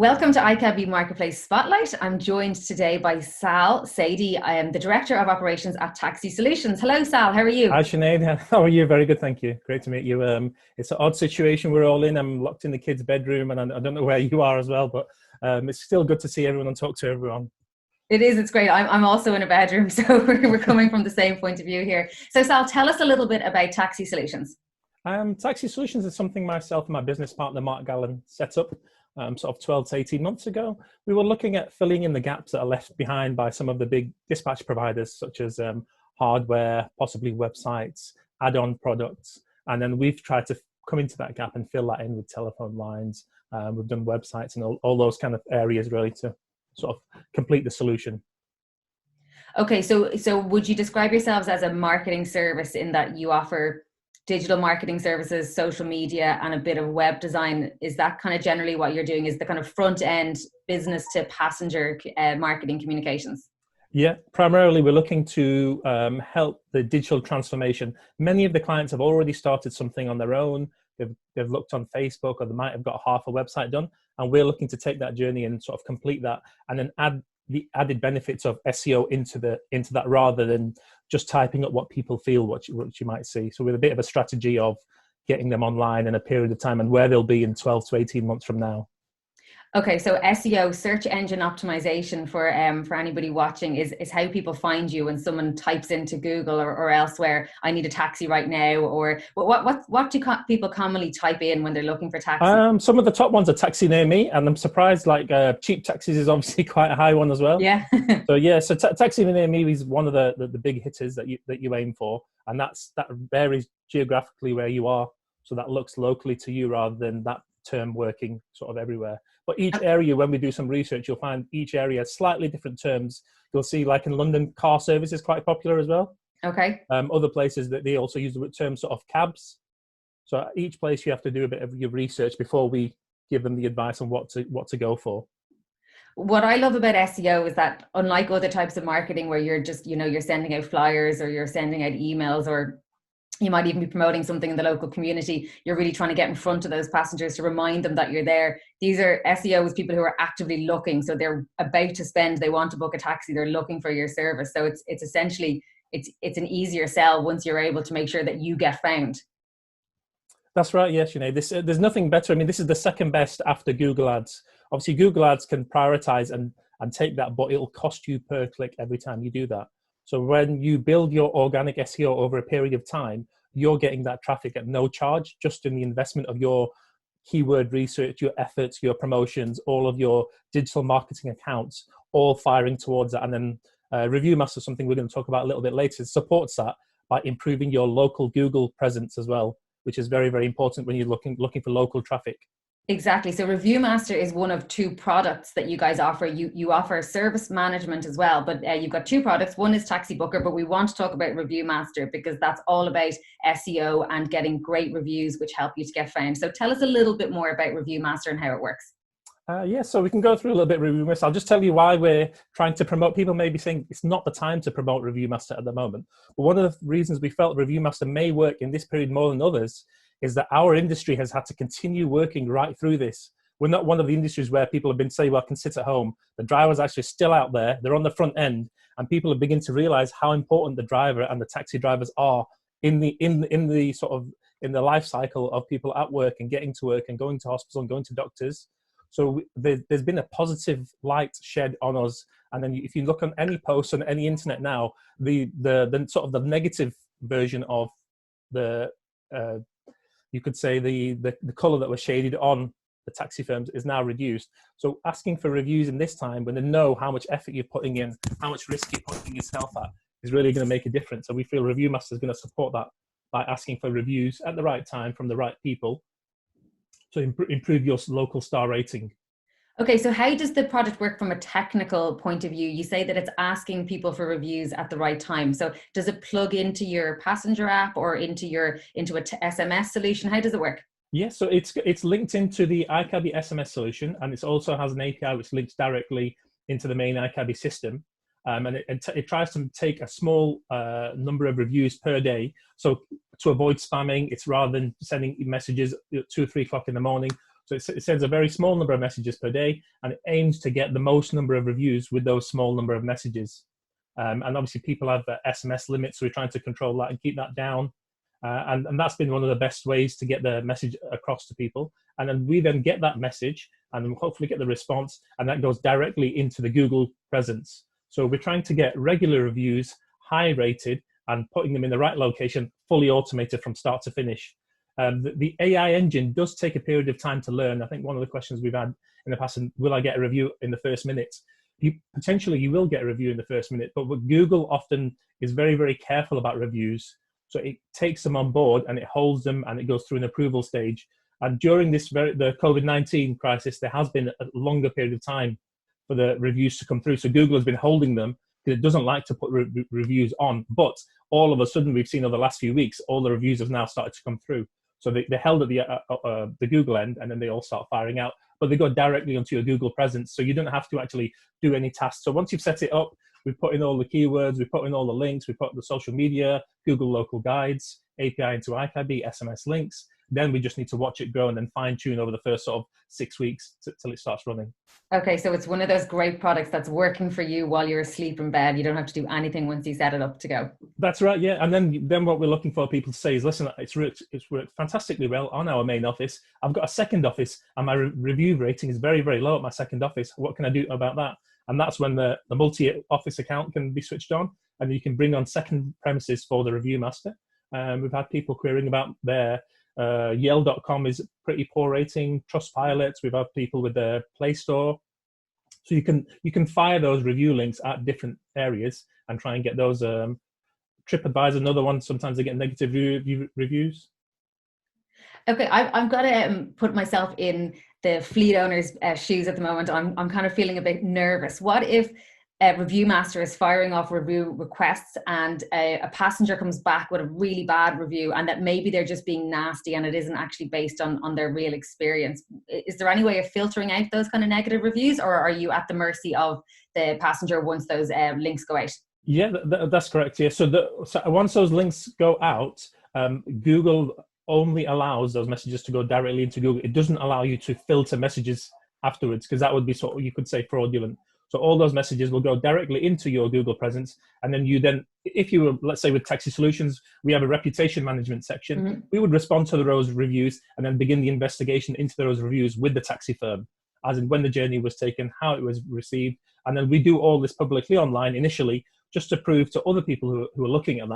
Welcome to iCabbi Marketplace Spotlight. I'm joined today by Sal Sadie. I am the Director of Operations at Taxi Solutions. Hello, Sal. How are you? Hi, Sinead. How are you? Very good, thank you. Great to meet you. It's an odd situation we're all in. I'm locked in the kids' bedroom, and I don't know where you are as well, but it's still good to see everyone and talk to everyone. It is. It's great. I'm also in a bedroom, so we're coming from the same point of view here. So, Sal, tell us a little bit about Taxi Solutions. Taxi Solutions is something myself and my business partner, Mark Gallen, set up sort of 12 to 18 months ago. We were looking at filling in the gaps that are left behind by some of the big dispatch providers, such as hardware, possibly websites, add-on products. And then we've tried to come into that gap and fill that in with telephone lines. We've done websites and all those kind of areas really to sort of complete the solution. Okay, so would you describe yourselves as a marketing service in that you offer digital marketing services, social media, and a bit of web design? Is that kind of generally what you're doing? Is the kind of front end business to passenger marketing communications? Yeah, primarily we're looking to help the digital transformation. Many of the clients have already started something on their own. They've looked on Facebook, or they might have got half a website done. And we're looking to take that journey and sort of complete that, and then add the added benefits of SEO into that, rather than just typing up what people feel, what you might see. So with a bit of a strategy of getting them online in a period of time and where they'll be in 12 to 18 months from now. Okay, so SEO, search engine optimization, for anybody watching, is how people find you when someone types into Google or elsewhere, I need a taxi right now, or what do people commonly type in when they're looking for taxi? Some of the top ones are taxi near me, and I'm surprised, like cheap taxis is obviously quite a high one as well. Yeah. So taxi near me is one of the big hitters that you aim for, and that varies geographically where you are. So that looks locally to you rather than that term working sort of everywhere. But each area, when we do some research, you'll find each area has slightly different terms. You'll see, like in London, car service is quite popular as well. Okay. Other places that they also use the term sort of cabs. So each place you have to do a bit of your research before we give them the advice on what to go for. What I love about SEO is that, unlike other types of marketing where you're just, you're sending out flyers or you're sending out emails, or you might even be promoting something in the local community, you're really trying to get in front of those passengers to remind them that you're there. These are SEOs, people who are actively looking. So they're about to spend, they want to book a taxi, they're looking for your service. So it's essentially, it's an easier sell once you're able to make sure that you get found. That's right. Yes, there's nothing better. I mean, this is the second best after Google Ads. Obviously, Google Ads can prioritize and take that, but it'll cost you per click every time you do that. So when you build your organic SEO over a period of time, you're getting that traffic at no charge, just in the investment of your keyword research, your efforts, your promotions, all of your digital marketing accounts, all firing towards that. And then Review Master, something we're going to talk about a little bit later, supports that by improving your local Google presence as well, which is very, very important when you're looking for local traffic. Exactly. So Review Master is one of two products that you guys offer. You offer service management as well, but you've got two products. One is Taxi Booker, but we want to talk about Review Master because that's all about SEO and getting great reviews, which help you to get found. So tell us a little bit more about Review Master and how it works. So we can go through a little bit of Review Master. I'll just tell you why we're trying to promote. People may be saying it's not the time to promote Review Master at the moment. But one of the reasons we felt Review Master may work in this period more than others is that our industry has had to continue working right through this. We're not one of the industries where people have been saying, well, I can sit at home. The driver's actually still out there. They're on the front end, and people are beginning to realize how important the driver and the taxi drivers are in the sort of in the life cycle of people at work and getting to work and going to hospital and going to doctors. So there's been a positive light shed on us. And then if you look on any post on any internet now, the sort of the negative version of the you could say the color that was shaded on the taxi firms is now reduced. So asking for reviews in this time, when they know how much effort you're putting in, how much risk you're putting yourself at, is really going to make a difference. So we feel Review Master is going to support that by asking for reviews at the right time from the right people to improve your local star rating. Okay, so how does the product work from a technical point of view? You say that it's asking people for reviews at the right time. So does it plug into your passenger app or into a SMS solution? How does it work? Yes, so it's linked into the iCabbi SMS solution, and it also has an API which links directly into the main iCabbi system. And it tries to take a small number of reviews per day. So to avoid spamming, it's rather than sending messages at 2 or 3 o'clock in the morning. So it sends a very small number of messages per day, and it aims to get the most number of reviews with those small number of messages. And obviously people have SMS limits, so we're trying to control that and keep that down. And that's been one of the best ways to get the message across to people. And then we then get that message and then hopefully get the response, and that goes directly into the Google presence. So we're trying to get regular reviews, high rated, and putting them in the right location, fully automated from start to finish. The AI engine does take a period of time to learn. I think one of the questions we've had in the past, will I get a review in the first minute? Potentially you will get a review in the first minute, but what Google often is very, very careful about reviews. So it takes them on board and it holds them and it goes through an approval stage. And during the COVID-19 crisis, there has been a longer period of time for the reviews to come through. So Google has been holding them because it doesn't like to put reviews on. But all of a sudden, we've seen over the last few weeks, all the reviews have now started to come through. So they held at the Google end, and then they all start firing out. But they go directly onto your Google presence, so you don't have to actually do any tasks. So once you've set it up, we've put in all the keywords, we've put in all the links, we've put the social media, Google local guides, API into iCabbi, SMS links. Then we just need to watch it grow and then fine tune over the first sort of 6 weeks till it starts running. Okay, so it's one of those great products that's working for you while you're asleep in bed. You don't have to do anything once you set it up to go. That's right, yeah. And then what we're looking for people to say is, listen, it's worked fantastically well on our main office. I've got a second office and my review rating is very, very low at my second office. What can I do about that? And that's when the multi-office account can be switched on, and you can bring on second premises for the review master. We've had people querying about their Yale.com is pretty poor rating, Trustpilot. We've had people with their Play Store. So you can fire those review links at different areas and try and get those. TripAdvisor, another one. Sometimes they get negative reviews. Okay, I've got to put myself in the fleet owner's shoes at the moment. I'm kind of feeling a bit nervous. What if a review master is firing off review requests and a passenger comes back with a really bad review, and that maybe they're just being nasty and it isn't actually based on their real experience? Is there any way of filtering out those kind of negative reviews, or are you at the mercy of the passenger once those links go out? Yeah, that's correct. Yeah, so once those links go out, Google only allows those messages to go directly into Google. It doesn't allow you to filter messages afterwards, because that would be sort of, you could say, fraudulent. So all those messages will go directly into your Google presence. And then if you were, let's say with Taxi Solutions, we have a reputation management section. Mm-hmm. We would respond to those reviews and then begin the investigation into those reviews with the taxi firm, as in when the journey was taken, how it was received. And then we do all this publicly online initially, just to prove to other people who are looking at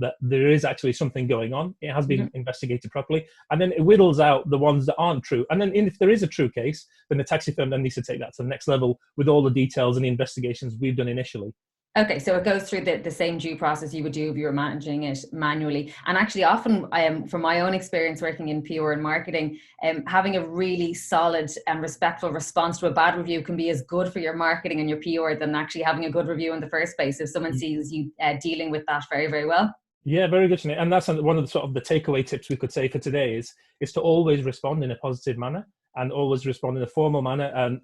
that there is actually something going on. It has been investigated properly. And then it whittles out the ones that aren't true. And then if there is a true case, then the taxi firm then needs to take that to the next level with all the details and the investigations we've done initially. Okay, so it goes through the same due process you would do if you were managing it manually. And actually often, from my own experience working in PR and marketing, having a really solid and respectful response to a bad review can be as good for your marketing and your PR than actually having a good review in the first place, if someone sees you dealing with that very, very well. Yeah, very good. And that's one of the sort of the takeaway tips we could say for today is to always respond in a positive manner and always respond in a formal manner. And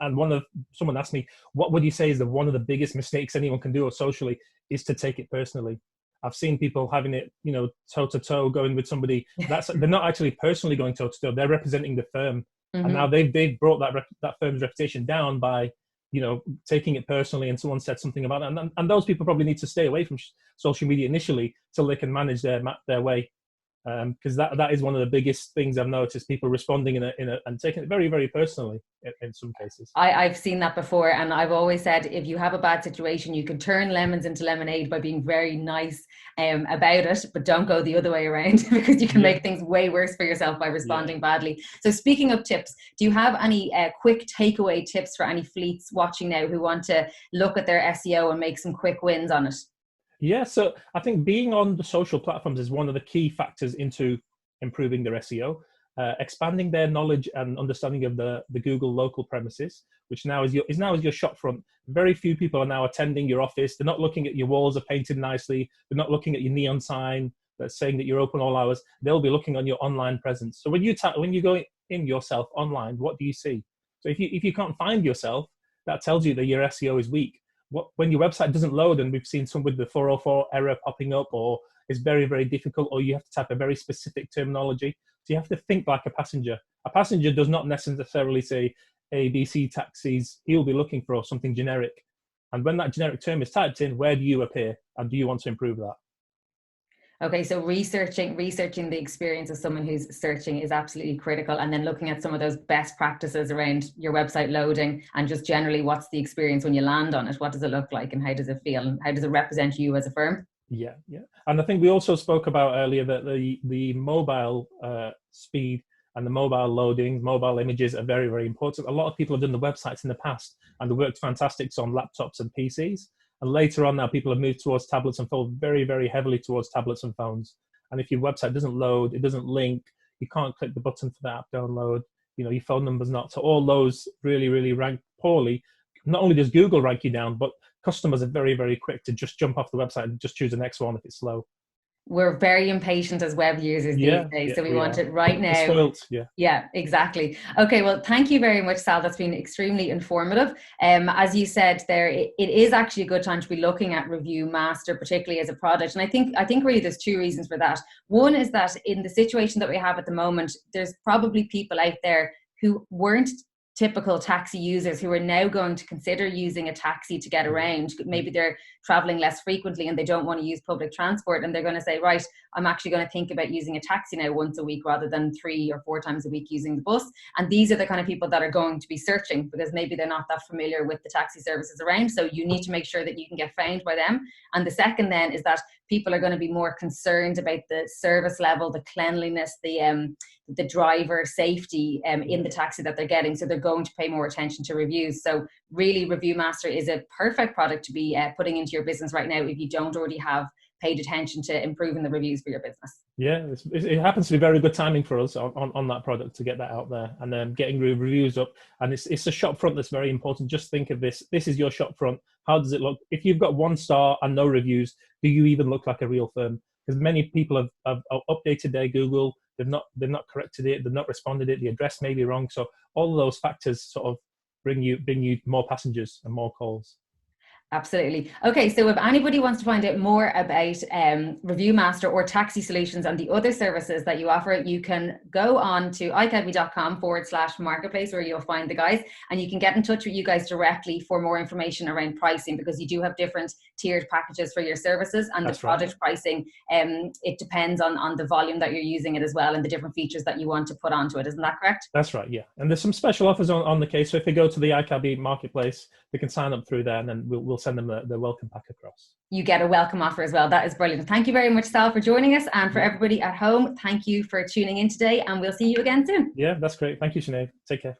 someone asked me, what would you say is one of the biggest mistakes anyone can do socially is to take it personally. I've seen people having it, toe to toe, going with somebody. They're not actually personally going toe to toe. They're representing the firm, and now they've brought that firm's reputation down by taking it personally, and someone said something about it. And those people probably need to stay away from social media initially till they can manage their way. Because that is one of the biggest things I've noticed, people responding and taking it very, very personally in some cases. I've seen that before, and I've always said, if you have a bad situation, you can turn lemons into lemonade by being very nice about it, but don't go the other way around, because you can make things way worse for yourself by responding badly. So speaking of tips, do you have any quick takeaway tips for any fleets watching now who want to look at their SEO and make some quick wins on it? Yeah, so I think being on the social platforms is one of the key factors into improving their SEO, expanding their knowledge and understanding of the Google local premises, which now is your shop front. Very few people are now attending your office. They're not looking at your walls are painted nicely. They're not looking at your neon sign that's saying that you're open all hours. They'll be looking on your online presence. So when you go in yourself online, what do you see? So if you can't find yourself, that tells you that your SEO is weak. When your website doesn't load, and we've seen some with the 404 error popping up, or it's very, very difficult, or you have to type a very specific terminology. So you have to think like a passenger A passenger does not necessarily say ABC taxis. He'll be looking for something generic. And when that generic term is typed in, where do you appear? And do you want to improve that? Okay, so researching the experience of someone who's searching is absolutely critical, and then looking at some of those best practices around your website loading and just generally what's the experience when you land on it, what does it look like, and how does it feel, and how does it represent you as a firm? Yeah, yeah. And I think we also spoke about earlier that the mobile speed and the mobile loading, mobile images are very, very important. A lot of people have done the websites in the past and they worked fantastic on laptops and PCs. And later on now, people have moved towards tablets and fall very, very heavily towards tablets and phones. And if your website doesn't load, it doesn't link, you can't click the button for the app download, you know, your phone number's not. So all those really, really rank poorly. Not only does Google rank you down, but customers are very, very quick to just jump off the website and just choose the next one if it's slow. We're very impatient as web users these days, so we want it right now. We're spoiled, yeah. Yeah, exactly. Okay, well, thank you very much, Sal. That's been extremely informative. As you said there, it is actually a good time to be looking at Review Master, particularly as a product. And I think really there's two reasons for that. One is that in the situation that we have at the moment, there's probably people out there who weren't typical taxi users who are now going to consider using a taxi to get around. Maybe they're traveling less frequently and they don't want to use public transport, and they're going to say, right, I'm actually going to think about using a taxi now once a week rather than 3 or 4 times a week using the bus. And these are the kind of people that are going to be searching because maybe they're not that familiar with the taxi services around. So you need to make sure that you can get found by them. And the second then is that people are going to be more concerned about the service level, the cleanliness, the driver safety in the taxi that they're getting. So they're going to pay more attention to reviews. So really, Review Master is a perfect product to be putting into your business right now if you don't already have paid attention to improving the reviews for your business. Yeah, it happens to be very good timing for us on that product to get that out there and then getting reviews up. And it's a shop front that's very important. Just think of this. This is your shop front. How does it look? If you've got 1 star and no reviews, do you even look like a real firm? Because many people have updated their Google. They've not corrected it. They've not responded it. The address may be wrong. So all of those factors sort of bring you more passengers and more calls. Absolutely. Okay, so if anybody wants to find out more about Review Master or Taxi Solutions and the other services that you offer, you can go on to iCabbi.com/marketplace where you'll find the guys, and you can get in touch with you guys directly for more information around pricing, because you do have different tiered packages for your services, and the product pricing, it depends on the volume that you're using it as well and the different features that you want to put onto it. Isn't that correct? That's right, yeah. And there's some special offers on the case. So if they go to the iCabbi marketplace, they can sign up through there, and then we'll send them the welcome pack across. You get a welcome offer as well. That is brilliant. Thank you very much, Sal, for joining us. And for everybody at home, thank you for tuning in today, and we'll see you again soon. Yeah, that's great. Thank you, Sinead. Take care.